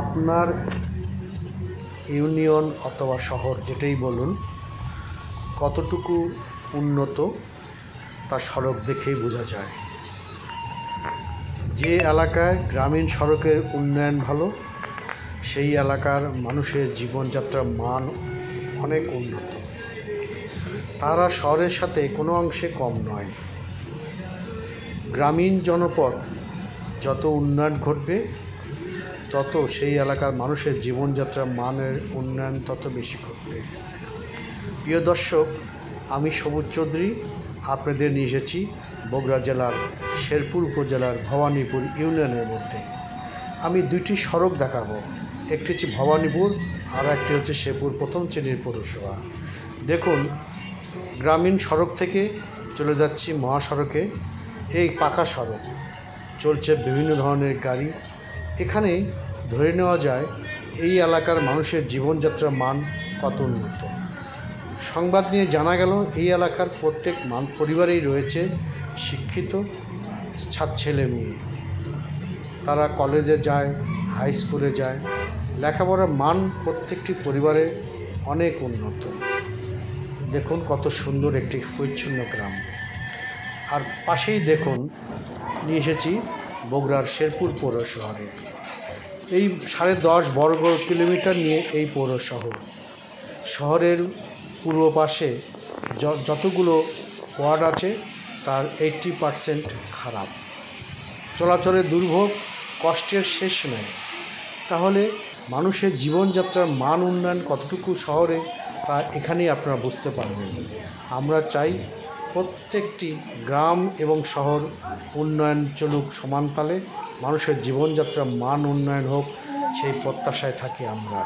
আপনার ইউনিয়ন অথবা শহর যেটাই বলুন কতটুকু উন্নত তা সড়ক দেখেই বোঝা যায়। যে এলাকায় গ্রামীণ সড়কের উন্নয়ন ভালো সেই এলাকার মানুষের জীবনযাত্রার মান অনেক উন্নত। তারা শহরের সাথে কোনো অংশে কম নয়। গ্রামীণ জনপদ যত উন্নয়ন ঘটবে তত সেই এলাকার মানুষের জীবনযাত্রার মানের উন্নয়ন তত বেশি ঘটবে। প্রিয় দর্শক, আমি সবুজ চৌধুরী আপনাদের নিয়ে এসেছি বগুড়া জেলার শেরপুর উপজেলার ভবানীপুর ইউনিয়নের মধ্যে। আমি দুইটি সড়ক দেখাবো, একটি হচ্ছে ভবানীপুর আর একটি হচ্ছে শেরপুর প্রথম শ্রেণীর পৌরসভা। দেখুন, গ্রামীণ সড়ক থেকে চলে যাচ্ছি মহাসড়কে। এই পাকা সড়ক, চলছে বিভিন্ন ধরনের গাড়ি। এখানে ধরে নেওয়া যায় এই এলাকার মানুষের জীবনযাত্রার মান কত উন্নত। সংবাদ নিয়ে জানা গেল এই এলাকার প্রত্যেক পরিবারেই রয়েছে শিক্ষিত ছেলে মেয়ে। তারা কলেজে যায়, হাই স্কুলে যায়। লেখাপড়ার মান প্রত্যেকটি পরিবারে অনেক উন্নত। দেখুন কত সুন্দর একটি পরিচ্ছন্ন গ্রাম। আর পাশেই দেখুন নিয়ে এসেছি বগুড়ার শেরপুর পৌর শহরে। এই 10.5 বর্গ কিলোমিটার নিয়ে এই পৌর শহর। শহরের পূর্ব পাশে যতগুলো ওয়ার্ড আছে তার 80% খারাপ। চলাচলের দুর্ভোগ, কষ্টের শেষ নেই। তাহলে মানুষের জীবনযাত্রার মান উন্নয়ন কতটুকু শহরে তা এখানেই আপনারা বুঝতে পারবেন। আমরা চাই প্রত্যেকটি গ্রাম এবং শহর উন্নয়ন চলুক সমানতালে, মানুষের জীবনযাত্রার মান উন্নয়ন হোক, সেই প্রত্যাশায় থাকি আমরা।